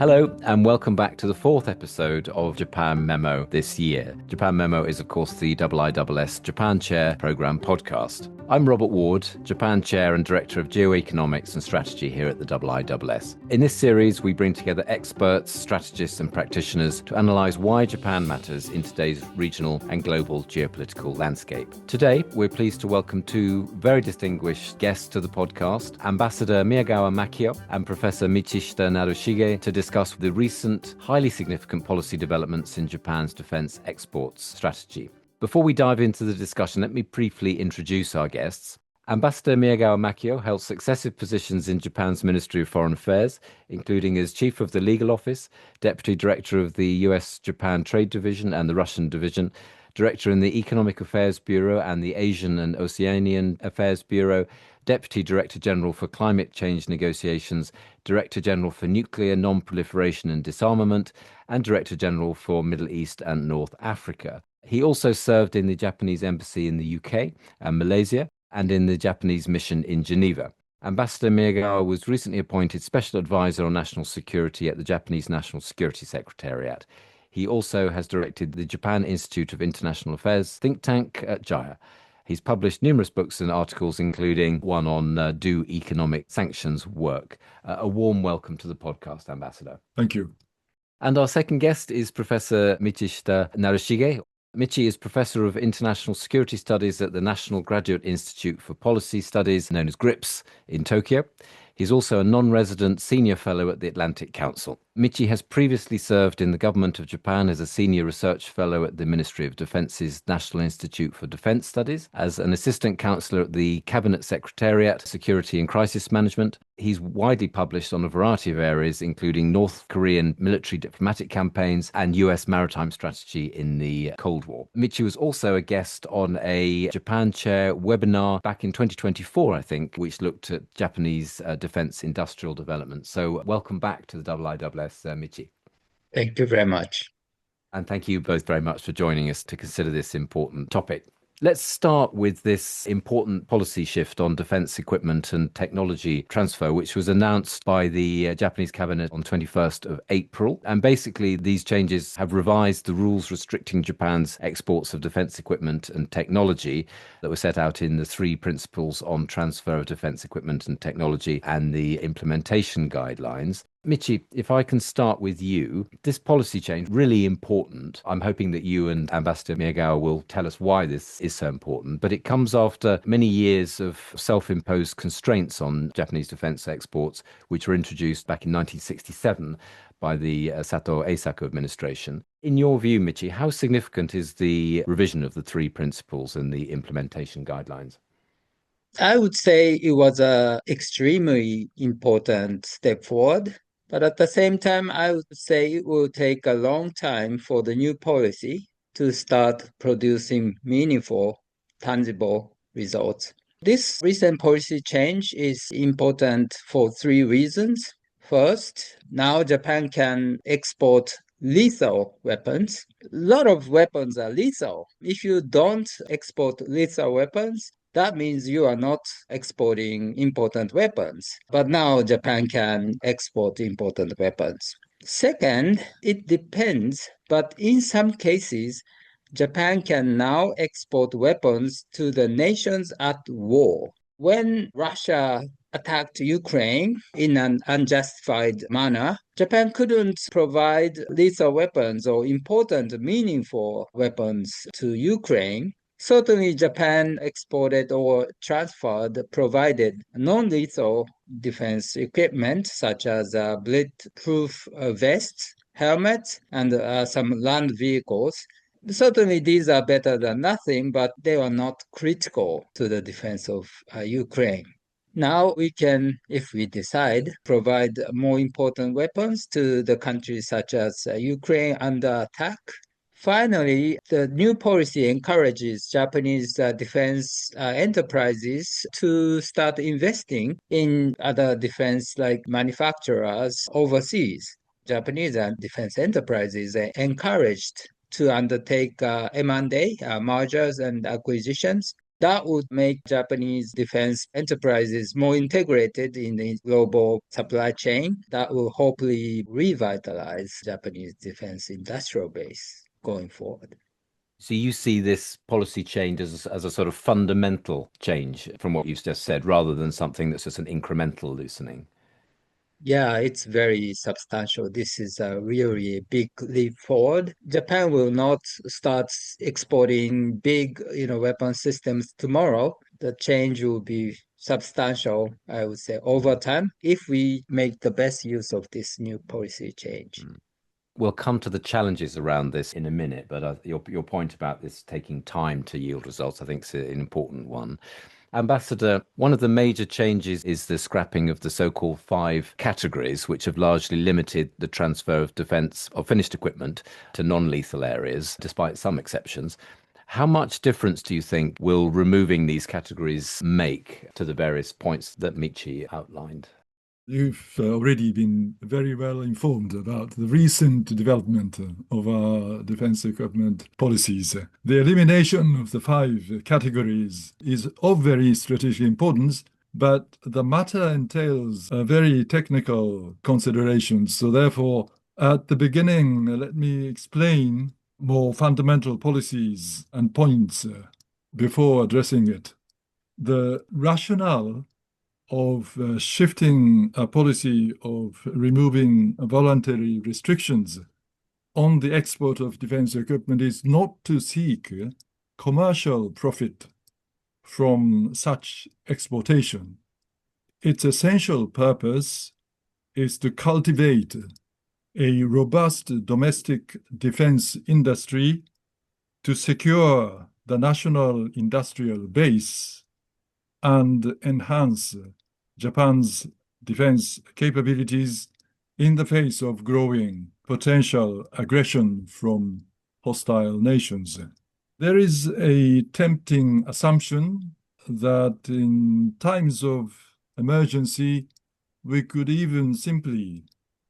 Hello, and welcome back to the fourth episode of Japan Memo this year. Japan Memo is, of course, the IISS Japan Chair Programme podcast. I'm Robert Ward, Japan Chair and Director of Geoeconomics and Strategy here at the IISS. In this series, we bring together experts, strategists, and practitioners to analyse why Japan matters in today's regional and global geopolitical landscape. Today, we're pleased to welcome two very distinguished guests to the podcast, Ambassador Miyagawa Makio and Professor Michishita Narushige, to discuss the recent, highly significant policy developments in Japan's defence exports strategy. Before we dive into the discussion, let me briefly introduce our guests. Ambassador Miyagawa Makio held successive positions in Japan's Ministry of Foreign Affairs, including as Chief of the Legal Office, Deputy Director of the US-Japan Trade Division and the Russian Division, Director in the Economic Affairs Bureau and the Asian and Oceanian Affairs Bureau, Deputy Director General for Climate Change Negotiations, Director General for Nuclear Non-Proliferation and Disarmament, and Director General for Middle East and North Africa. He also served in the Japanese Embassy in the UK and Malaysia, and in the Japanese mission in Geneva. Ambassador Miyagawa was recently appointed Special Advisor on National Security at the Japanese National Security Secretariat. He also has directed the Japan Institute of International Affairs think tank at JAIA. He's published numerous books and articles, including one on do economic sanctions work. A warm welcome to the podcast, Ambassador. Thank you. And our second guest is Professor Michishita Narushige. Michi is Professor of International Security Studies at the National Graduate Institute for Policy Studies, known as GRIPS, in Tokyo. He's also a non-resident senior fellow at the Atlantic Council. Michi has previously served in the government of Japan as a senior research fellow at the Ministry of Defence's National Institute for Defence Studies, as an assistant councillor at the Cabinet Secretariat, Security and Crisis Management. He's widely published on a variety of areas, including North Korean military diplomatic campaigns and US maritime strategy in the Cold War. Michi was also a guest on a Japan Chair webinar back in 2024, I think, which looked at Japanese defence industrial development. So welcome back to the IISS, Michi. Thank you very much. And thank you both very much for joining us to consider this important topic. Let's start with this important policy shift on defence equipment and technology transfer, which was announced by the Japanese cabinet on 21st of April. And basically, these changes have revised the rules restricting Japan's exports of defence equipment and technology that were set out in the three principles on transfer of defence equipment and technology and the implementation guidelines. Michi, if I can start with you, this policy change really important. I'm hoping that you and Ambassador Miyagawa will tell us why this is so important, but it comes after many years of self-imposed constraints on Japanese defense exports, which were introduced back in 1967 by the Sato Eisaku administration. In your view, Michi, how significant is the revision of the three principles and the implementation guidelines? I would say it was an extremely important step forward. But at the same time, I would say it will take a long time for the new policy to start producing meaningful, tangible results. This recent policy change is important for three reasons. First, now Japan can export lethal weapons. A lot of weapons are lethal. If you don't export lethal weapons, that means you are not exporting important weapons. But now Japan can export important weapons. Second, it depends, but in some cases, Japan can now export weapons to the nations at war. When Russia attacked Ukraine in an unjustified manner, Japan couldn't provide lethal weapons or important, meaningful weapons to Ukraine. Certainly, Japan exported or provided non-lethal defense equipment such as bulletproof vests, helmets, and some land vehicles. Certainly, these are better than nothing, but they are not critical to the defense of Ukraine. Now we can, if we decide, provide more important weapons to the countries such as Ukraine under attack. Finally, the new policy encourages Japanese defense enterprises to start investing in other defense like manufacturers overseas. Japanese defense enterprises are encouraged to undertake M&A, mergers and acquisitions, That would make Japanese defense enterprises more integrated in the global supply chain. That will hopefully revitalize Japanese defense industrial base going forward. So you see this policy change as a sort of fundamental change from what you've just said, rather than something that's just an incremental loosening. Yeah, it's very substantial. This is a really big leap forward. Japan will not start exporting big, weapon systems tomorrow. The change will be substantial, I would say, over time if we make the best use of this new policy change. We'll come to the challenges around this in a minute, but your point about this taking time to yield results, I think, is an important one. Ambassador, one of the major changes is the scrapping of the so-called five categories, which have largely limited the transfer of defence of finished equipment to non-lethal areas, despite some exceptions. How much difference do you think will removing these categories make to the various points that Michi outlined? You've already been very well informed about the recent development of our defense equipment policies. The elimination of the five categories is of very strategic importance, but the matter entails very technical considerations. So therefore, at the beginning, let me explain more fundamental policies and points before addressing it. The rationale of shifting a policy of removing voluntary restrictions on the export of defense equipment is not to seek commercial profit from such exportation. Its essential purpose is to cultivate a robust domestic defense industry to secure the national industrial base and enhance Japan's defense capabilities in the face of growing potential aggression from hostile nations. There is a tempting assumption that in times of emergency, we could even simply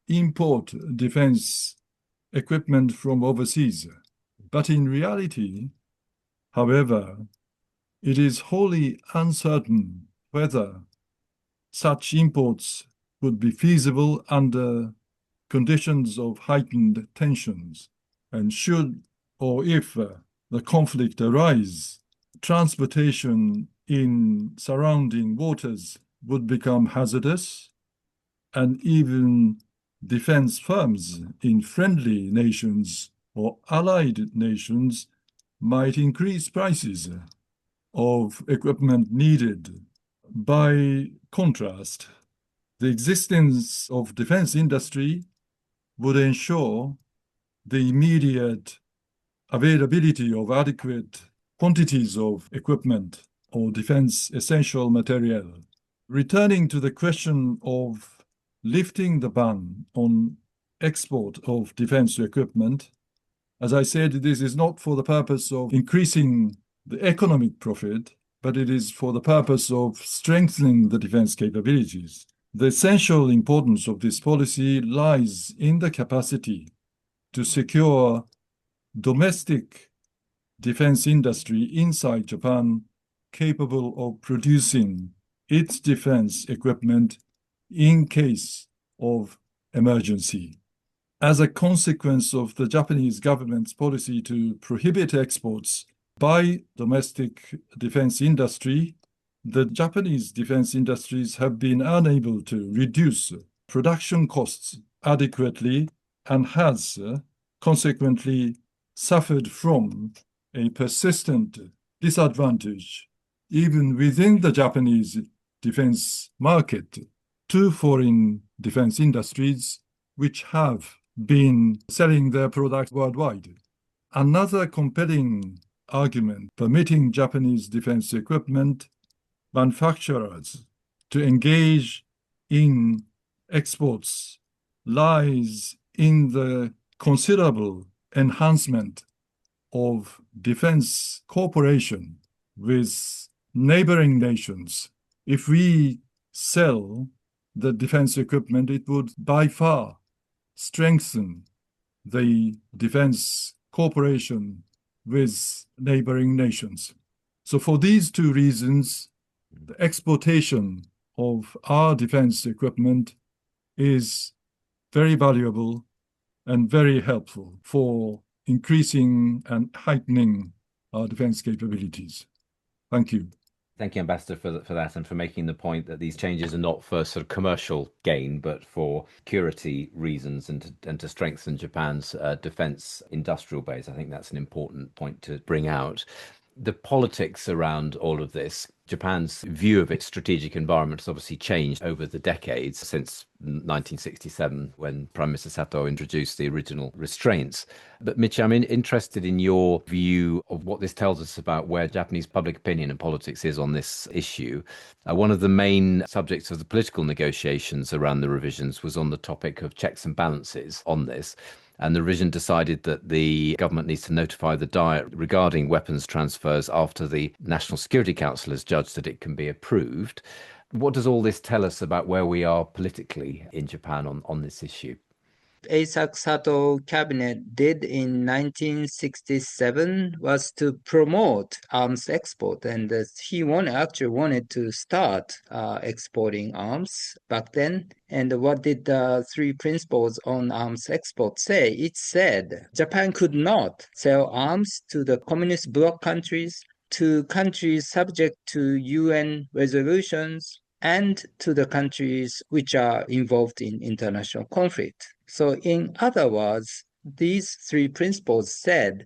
import defense equipment from overseas. But in reality, however, it is wholly uncertain whether such imports would be feasible under conditions of heightened tensions, and should or if the conflict arise, transportation in surrounding waters would become hazardous, and even defense firms in friendly nations or allied nations might increase prices of equipment needed. By contrast, the existence of defense industry would ensure the immediate availability of adequate quantities of equipment or defense essential material. Returning to the question of lifting the ban on export of defense equipment, as I said, this is not for the purpose of increasing the economic profit, but it is for the purpose of strengthening the defense capabilities. The essential importance of this policy lies in the capacity to secure domestic defense industry inside Japan capable of producing its defense equipment in case of emergency. As a consequence of the Japanese government's policy to prohibit exports by domestic defense industry, the Japanese defense industries have been unable to reduce production costs adequately and has consequently suffered from a persistent disadvantage even within the Japanese defense market to foreign defense industries which have been selling their products worldwide. Another compelling argument permitting Japanese defense equipment manufacturers to engage in exports lies in the considerable enhancement of defense cooperation with neighboring nations. If we sell the defense equipment, it would by far strengthen the defense cooperation with neighboring nations. So for these two reasons, the exportation of our defense equipment is very valuable and very helpful for increasing and heightening our defense capabilities. Thank you. Thank you, Ambassador, for that and for making the point that these changes are not for sort of commercial gain, but for security reasons and to strengthen Japan's defense industrial base. I think that's an important point to bring out. The politics around all of this, Japan's view of its strategic environment has obviously changed over the decades since 1967, when Prime Minister Sato introduced the original restraints. But Michi, I'm interested in your view of what this tells us about where Japanese public opinion and politics is on this issue. One of the main subjects of the political negotiations around the revisions was on the topic of checks and balances on this. And the revision decided that the government needs to notify the Diet regarding weapons transfers after the National Security Council has judged that it can be approved. What does all this tell us about where we are politically in Japan on this issue? Eisaku Sato cabinet did in 1967 was to promote arms export, and he actually wanted to start exporting arms back then. And what did the three principles on arms export say? It said Japan could not sell arms to the communist bloc countries, to countries subject to UN resolutions, and to the countries which are involved in international conflict. So in other words, these three principles said,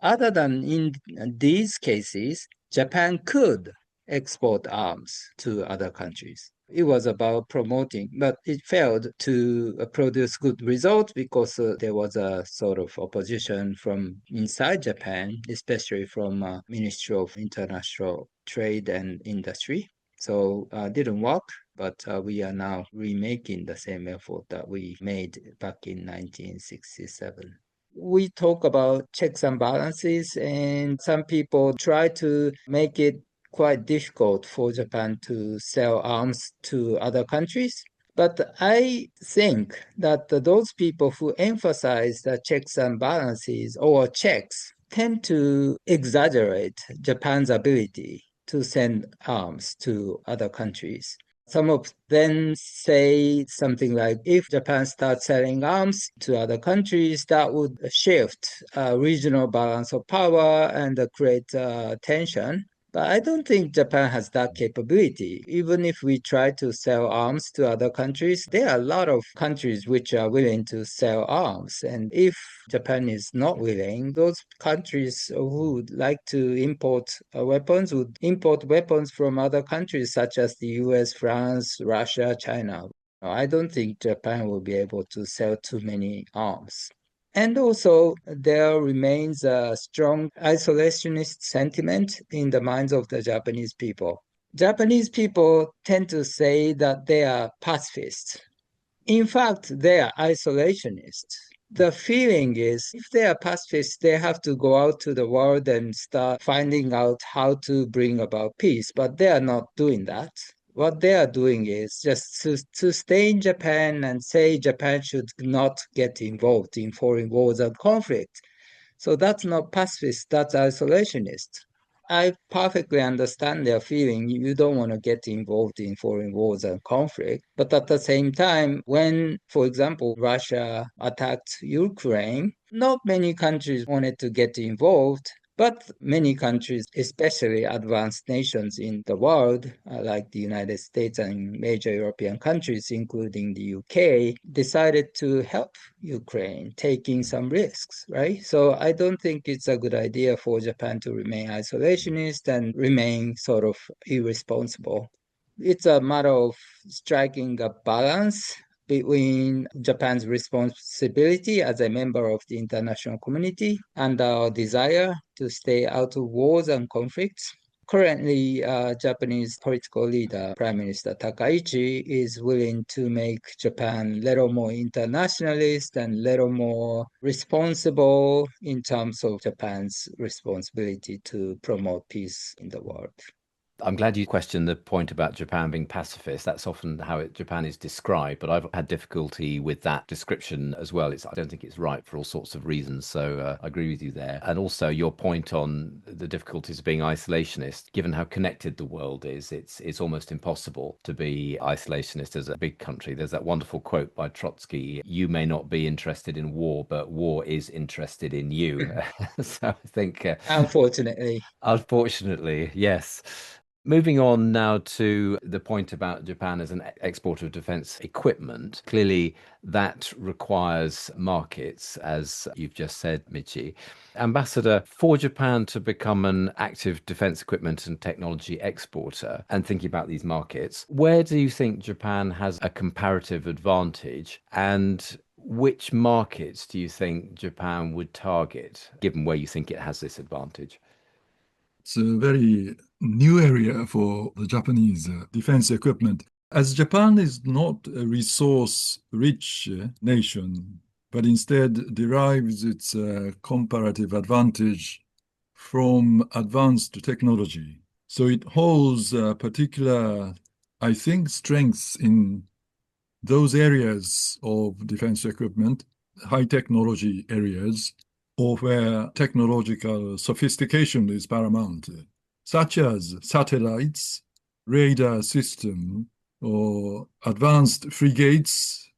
other than in these cases, Japan could export arms to other countries. It was about promoting, but it failed to produce good results because there was a sort of opposition from inside Japan, especially from Ministry of International Trade and Industry. So didn't work, but we are now remaking the same effort that we made back in 1967. We talk about checks and balances, and some people try to make it quite difficult for Japan to sell arms to other countries. But I think that those people who emphasize the checks and balances or checks tend to exaggerate Japan's ability to send arms to other countries. Some of them say something like, if Japan starts selling arms to other countries, that would shift regional balance of power and create tension. But I don't think Japan has that capability. Even if we try to sell arms to other countries, there are a lot of countries which are willing to sell arms. And if Japan is not willing, those countries who would like to import weapons would import weapons from other countries such as the US, France, Russia, China. I don't think Japan will be able to sell too many arms. And also, there remains a strong isolationist sentiment in the minds of the Japanese people. Japanese people tend to say that they are pacifists. In fact, they are isolationists. The feeling is if they are pacifists, they have to go out to the world and start finding out how to bring about peace, but they are not doing that. What they are doing is just to stay in Japan and say Japan should not get involved in foreign wars and conflict. So that's not pacifist, that's isolationist. I perfectly understand their feeling. You don't want to get involved in foreign wars and conflict. But at the same time, when, for example, Russia attacked Ukraine, not many countries wanted to get involved. But many countries, especially advanced nations in the world, like the United States and major European countries, including the UK, decided to help Ukraine, taking some risks, right? So I don't think it's a good idea for Japan to remain isolationist and remain sort of irresponsible. It's a matter of striking a balance between Japan's responsibility as a member of the international community and our desire to stay out of wars and conflicts. Currently, Japanese political leader, Prime Minister Takaichi, is willing to make Japan a little more internationalist and a little more responsible in terms of Japan's responsibility to promote peace in the world. I'm glad you questioned the point about Japan being pacifist. That's often how Japan is described, but I've had difficulty with that description as well. I don't think it's right for all sorts of reasons. So I agree with you there. And also your point on the difficulties of being isolationist, given how connected the world is, it's almost impossible to be isolationist as a big country. There's that wonderful quote by Trotsky: "You may not be interested in war, but war is interested in you." So I think, Unfortunately. unfortunately, yes. Moving on now to the point about Japan as an exporter of defense equipment. Clearly, that requires markets, as you've just said, Michi. Ambassador, for Japan to become an active defense equipment and technology exporter, and thinking about these markets, where do you think Japan has a comparative advantage? And which markets do you think Japan would target, given where you think it has this advantage? It's a very new area for the Japanese defense equipment. As Japan is not a resource-rich nation, but instead derives its comparative advantage from advanced technology. So it holds particular, I think, strengths in those areas of defense equipment, high technology areas, or where technological sophistication is paramount, such as satellites, radar system, or advanced frigates,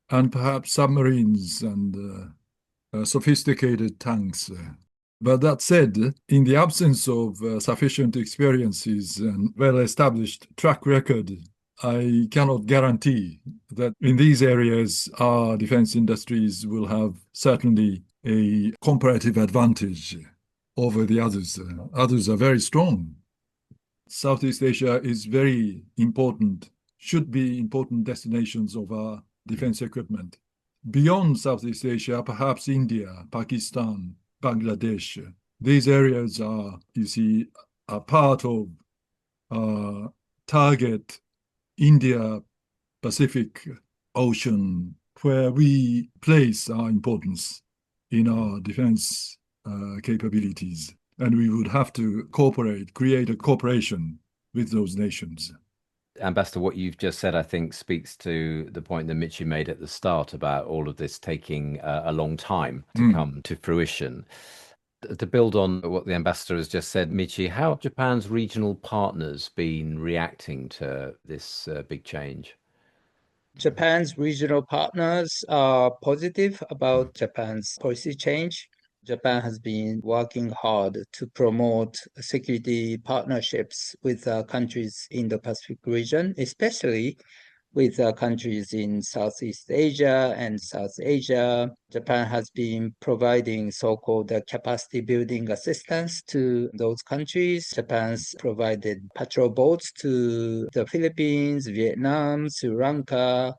and perhaps submarines and sophisticated tanks. But that said, in the absence of sufficient experiences and well-established track record, I cannot guarantee that in these areas our defense industries will have certainly a comparative advantage over the others. Others are very strong. Southeast Asia is very important, should be important destinations of our defense equipment. Beyond Southeast Asia, perhaps India, Pakistan, Bangladesh. These areas are, you see, a part of target India-Pacific Ocean, where we place our importance in our defense capabilities. And we would have to create a cooperation with those nations. Ambassador, what you've just said, I think, speaks to the point that Michi made at the start about all of this taking a long time to come to fruition. To build on what the ambassador has just said, Michi, how have Japan's regional partners been reacting to this big change? Japan's regional partners are positive about Japan's policy change. Japan has been working hard to promote security partnerships with countries in the Pacific region, especially with countries in Southeast Asia and South Asia. Japan has been providing so-called capacity building assistance to those countries. Japan's provided patrol boats to the Philippines, Vietnam, Sri Lanka,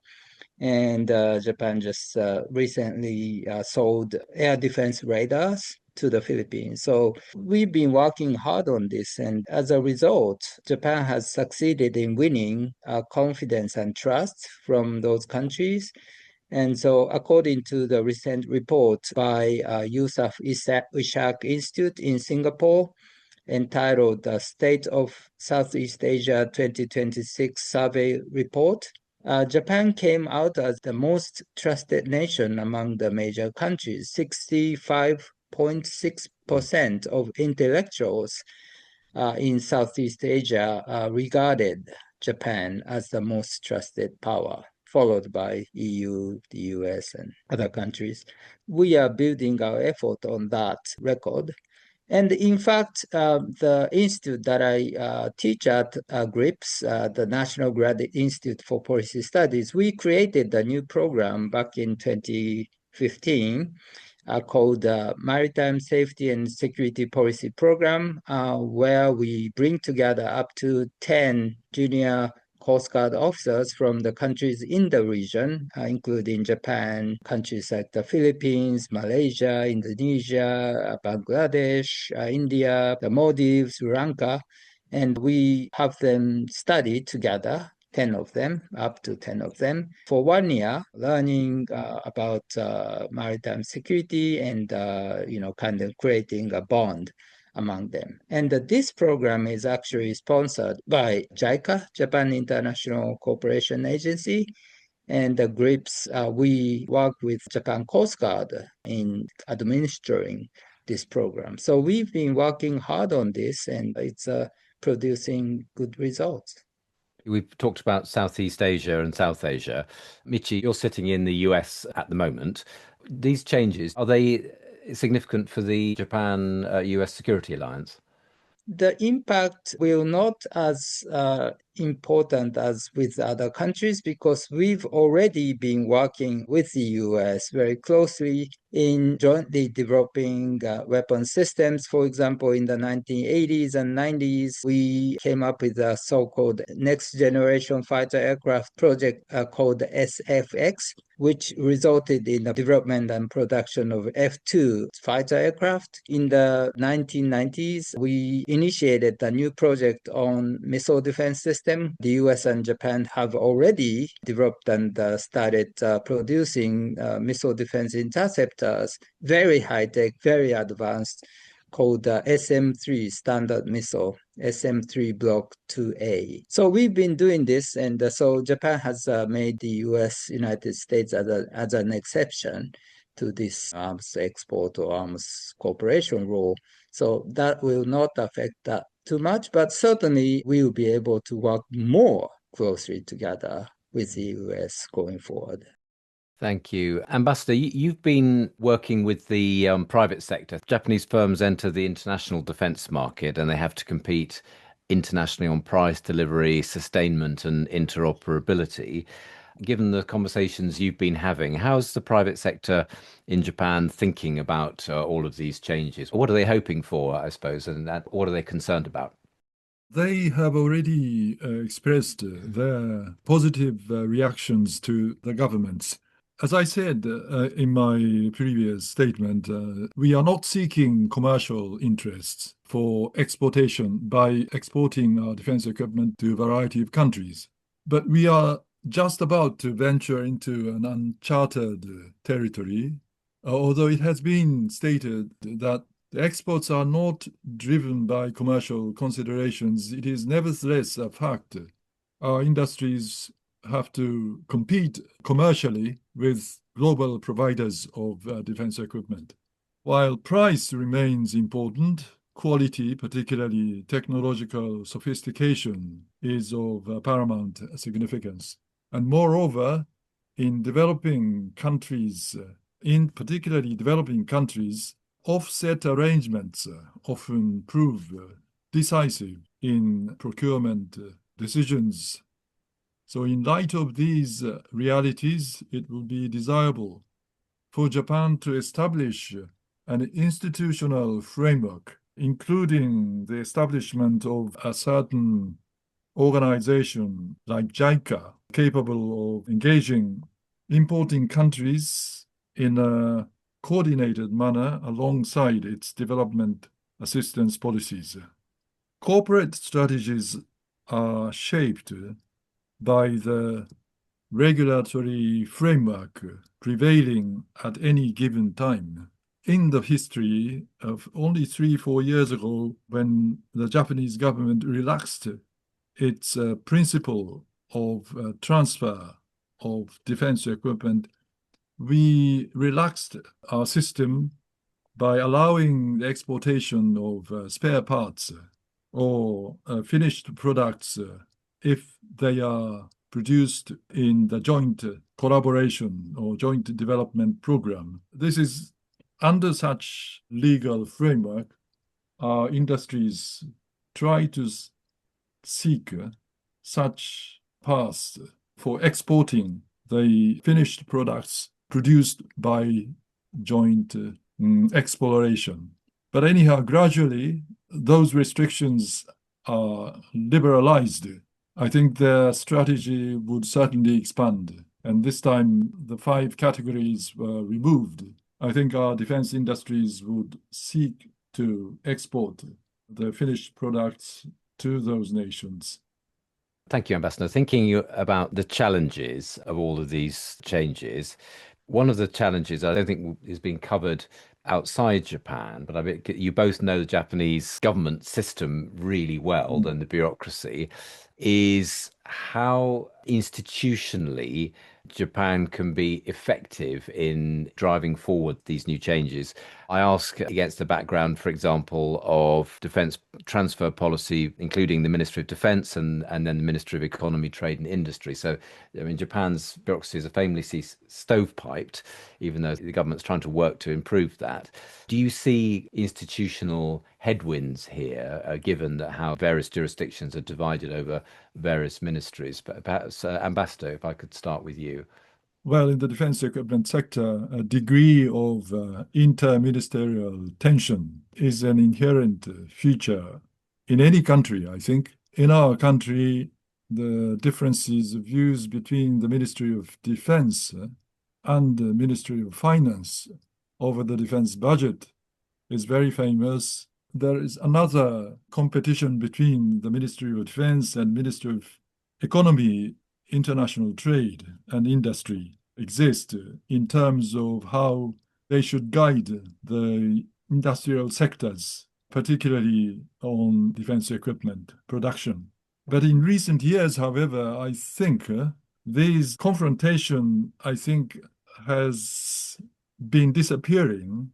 and Japan just recently sold air defense radars to the Philippines. So we've been working hard on this. And as a result, Japan has succeeded in winning confidence and trust from those countries. And so according to the recent report by Yusuf Ishak Institute in Singapore, entitled the State of Southeast Asia 2026 Survey Report, Japan came out as the most trusted nation among the major countries. 65.6% of intellectuals in Southeast Asia regarded Japan as the most trusted power, followed by EU, the US, and other countries. We are building our effort on that record. And in fact, the institute that I teach at GRIPS, the National Graduate Institute for Policy Studies, we created a new program back in 2015 called Maritime Safety and Security Policy Program, where we bring together up to 10 junior Coast Guard officers from the countries in the region, including Japan, countries like the Philippines, Malaysia, Indonesia, Bangladesh, India, the Maldives, Sri Lanka, and we have them study together, 10 of them, up to 10 of them, for 1 year, learning about maritime security and, kind of creating a bond among them. And this program is actually sponsored by JICA, Japan International Cooperation Agency, and the GRIPS. We work with Japan Coast Guard in administering this program. So we've been working hard on this, and it's producing good results. We've talked about Southeast Asia and South Asia. Michi, you're sitting in the US at the moment. These changes, are they significant for the Japan-US security alliance? The impact will not as important as with other countries because we've already been working with the US very closely in jointly developing weapon systems. For example, in the 1980s and 90s, we came up with a so-called Next Generation Fighter Aircraft project called SFX, which resulted in the development and production of F-2 fighter aircraft. In the 1990s, we initiated a new project on missile defense system. The US and Japan have already developed and started producing missile defense interceptors, very high-tech, very advanced, called SM-3 standard missile, SM-3 Block 2A. So we've been doing this, and so Japan has made the US, United States as an exception to this arms export or arms cooperation rule. So that will not affect that too much, but certainly we will be able to work more closely together with the US going forward. Thank you. Ambassador, you've been working with the private sector. Japanese firms enter the international defense market and they have to compete internationally on price, delivery, sustainment, and interoperability. Given the conversations you've been having, how's the private sector in Japan thinking about all of these changes? What are they hoping for, I suppose, and what are they concerned about? They have already expressed their positive reactions to the governments. As I said in my previous statement, we are not seeking commercial interests for exportation by exporting our defense equipment to a variety of countries. But we are just about to venture into an uncharted territory, although it has been stated that the exports are not driven by commercial considerations. It is nevertheless a fact. Our industries have to compete commercially with global providers of defense equipment. While price remains important, quality, particularly technological sophistication, is of paramount significance. And moreover, in developing countries, in particularly developing countries, offset arrangements often prove decisive in procurement decisions. So in light of these realities, it will be desirable for Japan to establish an institutional framework, including the establishment of a certain organization like JICA, capable of engaging importing countries in a coordinated manner alongside its development assistance policies. Corporate strategies are shaped by the regulatory framework prevailing at any given time. In the history of only 3-4 years ago, when the Japanese government relaxed its principle of transfer of defense equipment, we relaxed our system by allowing the exportation of spare parts or finished products if they are produced in the joint collaboration or joint development program. This is under such legal framework, our industries try to seek such paths for exporting the finished products produced by joint exploration. But anyhow, gradually, those restrictions are liberalized. I think their strategy would certainly expand. And this time, the 5 categories were removed. I think our defense industries would seek to export the finished products to those nations. Thank you, Ambassador. Thinking about the challenges of all of these changes, one of the challenges I don't think is being covered outside Japan, but I mean, you both know the Japanese government system really well and the bureaucracy, is how institutionally Japan can be effective in driving forward these new changes. I ask against the background, for example, of defense transfer policy, including the Ministry of Defense and then the Ministry of Economy, Trade and Industry. So, I mean, Japan's bureaucracy is famously stovepiped, even though the government's trying to work to improve that. Do you see institutional headwinds here, given that how various jurisdictions are divided over various ministries? But perhaps, Ambassador, if I could start with you. Well, in the defense equipment sector, a degree of interministerial tension is an inherent feature in any country, I think. In our country, the differences of views between the Ministry of Defense and the Ministry of Finance over the defense budget is very famous. There is another competition between the Ministry of Defense and Ministry of Economy. International trade and industry exist in terms of how they should guide the industrial sectors, particularly on defense equipment production. But in recent years, however, I think this confrontation, has been disappearing.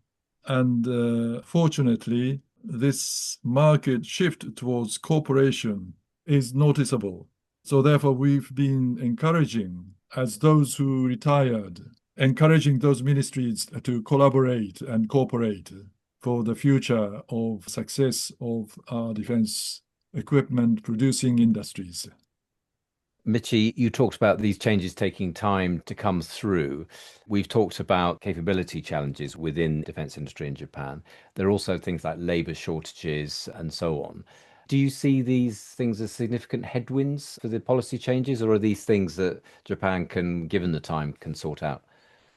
And fortunately, this market shift towards cooperation is noticeable. So therefore, we've been encouraging, as those who retired, encouraging those ministries to collaborate and cooperate for the future of success of our defense equipment producing industries. Michi, you talked about these changes taking time to come through. We've talked about capability challenges within defense industry in Japan. There are also things like labor shortages and so on. Do you see these things as significant headwinds for the policy changes, or are these things that Japan can, given the time, can sort out?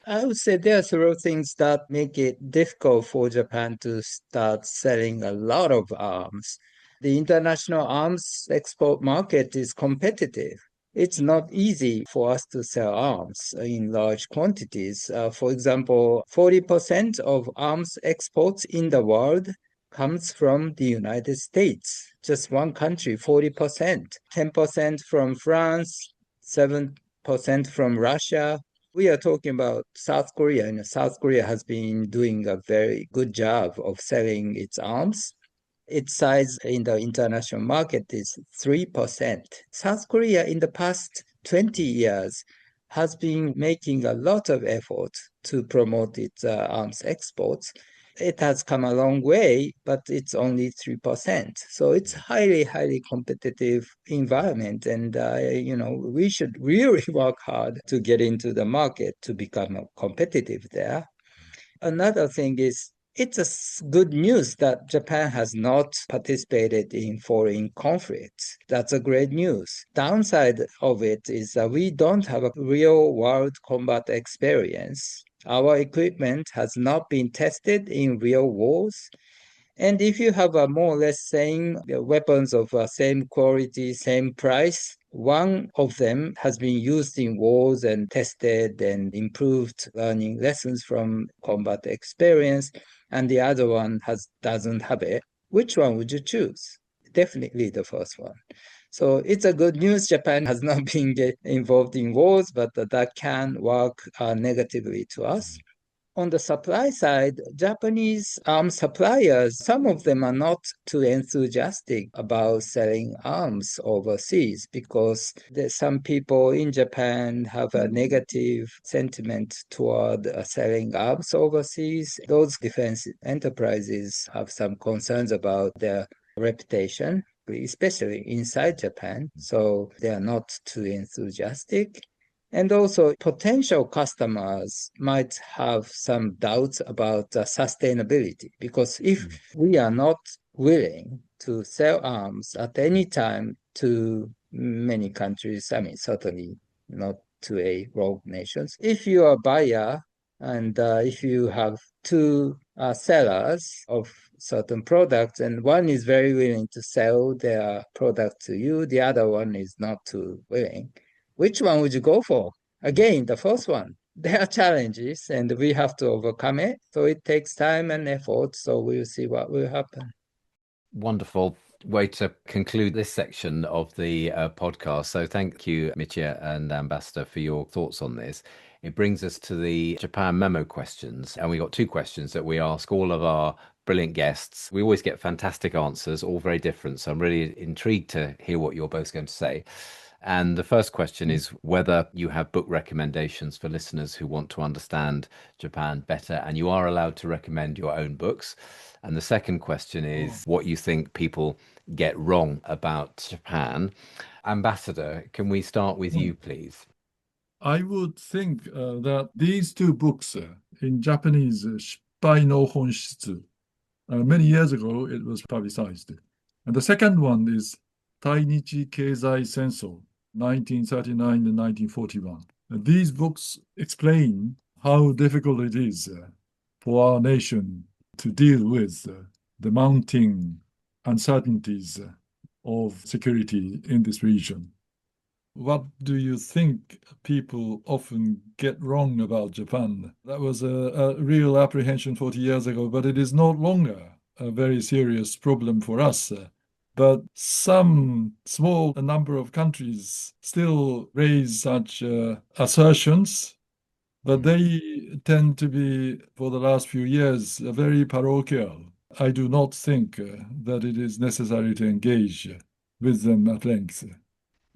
I would say there are several things that make it difficult for Japan to start selling a lot of arms. The international arms export market is competitive. It's not easy for us to sell arms in large quantities. For example, 40% of arms exports in the world comes from the United States. Just one country, 40%. 10% from France, 7% from Russia. We are talking about South Korea, and South Korea has been doing a very good job of selling its arms. Its size in the international market is 3%. South Korea in the past 20 years has been making a lot of effort to promote its arms exports. It has come a long way, but it's only 3%. So it's highly competitive environment. And, we should really work hard to get into the market to become competitive there. Another thing is, it's good news that Japan has not participated in foreign conflicts. That's a great news. Downside of it is that we don't have a real world combat experience. Our equipment has not been tested in real wars. And if you have a more or less same weapons of same quality, same price, one of them has been used in wars and tested and improved, learning lessons from combat experience, and the other one doesn't have it. Which one would you choose? Definitely the first one. So it's a good news. Japan has not been involved in wars, but that can work negatively to us. On the supply side, Japanese arms suppliers, some of them are not too enthusiastic about selling arms overseas because some people in Japan have a negative sentiment toward selling arms overseas. Those defense enterprises have some concerns about their reputation, especially inside Japan. So they are not too enthusiastic. And also, potential customers might have some doubts about sustainability, because if we are not willing to sell arms at any time to many countries, I mean, certainly not to a rogue nations. If you are a buyer and if you have two sellers of certain products, and one is very willing to sell their product to you, the other one is not too willing. Which one would you go for? Again, the first one. there are challenges and we have to overcome it. So it takes time and effort. So we'll see what will happen. Wonderful way to conclude this section of the podcast. So thank you, Michia and Ambassador, for your thoughts on this. It brings us to the Japan memo questions. And we got two questions that we ask all of our brilliant guests. We always get fantastic answers, all very different. So I'm really intrigued to hear what you're both going to say. And the first question is whether you have book recommendations for listeners who want to understand Japan better, and you are allowed to recommend your own books. And the second question is what you think people get wrong about Japan. Ambassador, can we start with you, please? I would think that these two books in Japanese, 失敗の本質, many years ago it was publicized. And the second one is 対日経済戦争, 1939 and 1941. And these books explain how difficult it is for our nation to deal with the mounting uncertainties of security in this region. What do you think people often get wrong about Japan? That was a real apprehension 40 years ago, but it is no longer a very serious problem for us. But some small number of countries still raise such assertions, but they tend to be, for the last few years, very parochial. I do not think that it is necessary to engage with them at length.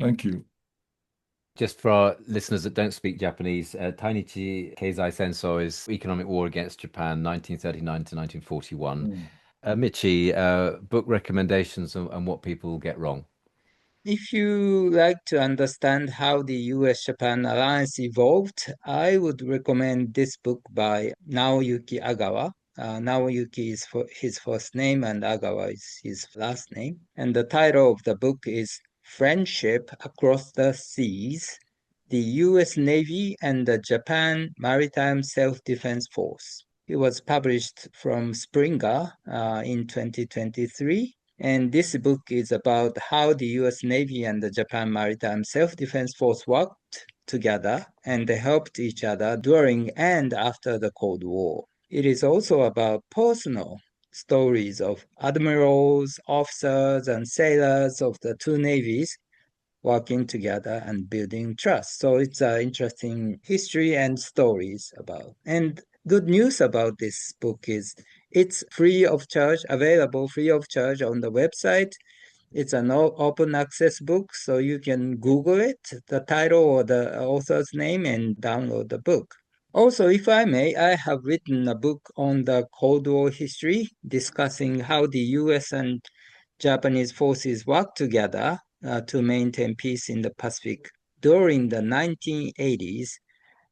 Thank you. Just for our listeners that don't speak Japanese, Tainichi Keizai Senso is economic war against Japan, 1939 to 1941. Michi, book recommendations and what people get wrong. If you like to understand how the US-Japan alliance evolved, I would recommend this book by Naoyuki Agawa. Naoyuki is his first name and Agawa is his last name. And the title of the book is Friendship Across the Seas, the US Navy and the Japan Maritime Self-Defense Force. It was published from Springer in 2023. And this book is about how the US Navy and the Japan Maritime Self-Defense Force worked together and they helped each other during and after the Cold War. It is also about personal stories of admirals, officers, and sailors of the two navies working together and building trust. So it's an interesting history and stories about. And good news about this book is it's free of charge, available free of charge on the website. It's an open access book, so you can Google it, the title or the author's name, and download the book. Also, if I may, I have written a book on the Cold War history, discussing how the US and Japanese forces worked together to maintain peace in the Pacific during the 1980s.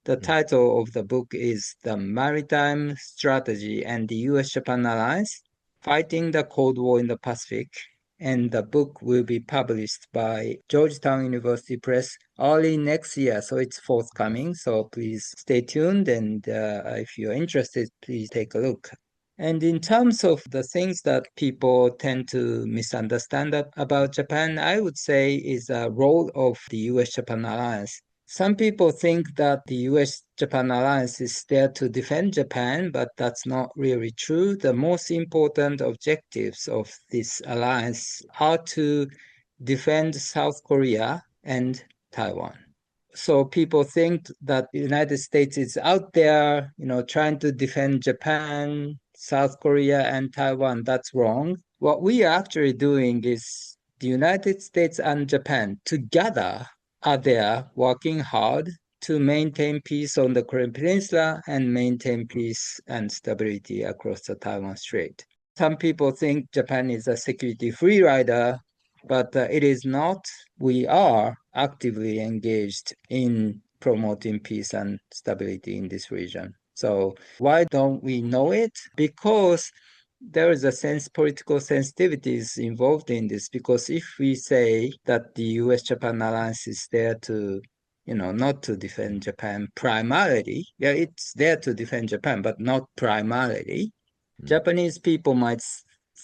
The title of the book is The Maritime Strategy and the US-Japan Alliance, Fighting the Cold War in the Pacific. And the book will be published by Georgetown University Press early next year. So it's forthcoming. So please stay tuned. And if you're interested, please take a look. And in terms of the things that people tend to misunderstand about Japan, I would say is the role of the US-Japan alliance. Some people think that the US-Japan alliance is there to defend Japan, but that's not really true. The most important objectives of this alliance are to defend South Korea and Taiwan. So people think that the United States is out there, trying to defend Japan, South Korea, and Taiwan. That's wrong. What we are actually doing is the United States and Japan together are there working hard to maintain peace on the Korean Peninsula and maintain peace and stability across the Taiwan Strait. Some people think Japan is a security free rider, but it is not. We are actively engaged in promoting peace and stability in this region. So why don't we know it? Because there is a political sensitivities involved in this. Because if we say that the US-Japan alliance is there to, not to defend Japan primarily, it's there to defend Japan, but not primarily. Japanese people might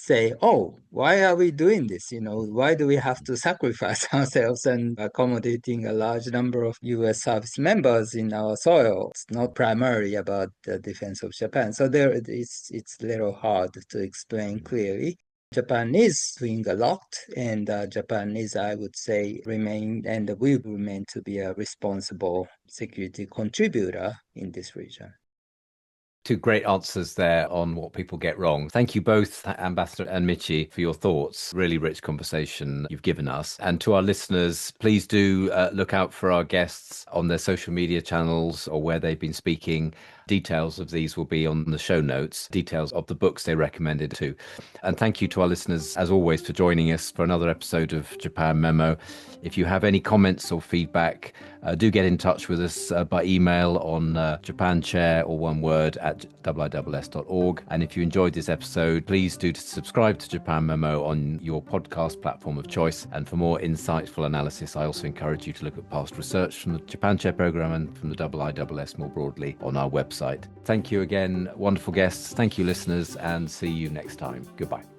say, oh, why are we doing this? Why do we have to sacrifice ourselves and accommodating a large number of US service members in our soil? It's not primarily about the defense of Japan. So it's a little hard to explain clearly. Japan is doing a lot, and Japan is, I would say, remain and will remain to be a responsible security contributor in this region. Two great answers there on what people get wrong. Thank you both, Ambassador and Michi, for your thoughts. Really rich conversation you've given us. And to our listeners, please do look out for our guests on their social media channels or where they've been speaking. Details of these will be on the show notes, details of the books they recommended too. And thank you to our listeners, as always, for joining us for another episode of Japan Memo. If you have any comments or feedback, do get in touch with us by email on japanchair, or one word, at iiss.org. And if you enjoyed this episode, please do subscribe to Japan Memo on your podcast platform of choice. And for more insightful analysis, I also encourage you to look at past research from the Japan Chair program and from the IISS more broadly on our website. Thank you again, wonderful guests. Thank you, listeners, and see you next time. Goodbye.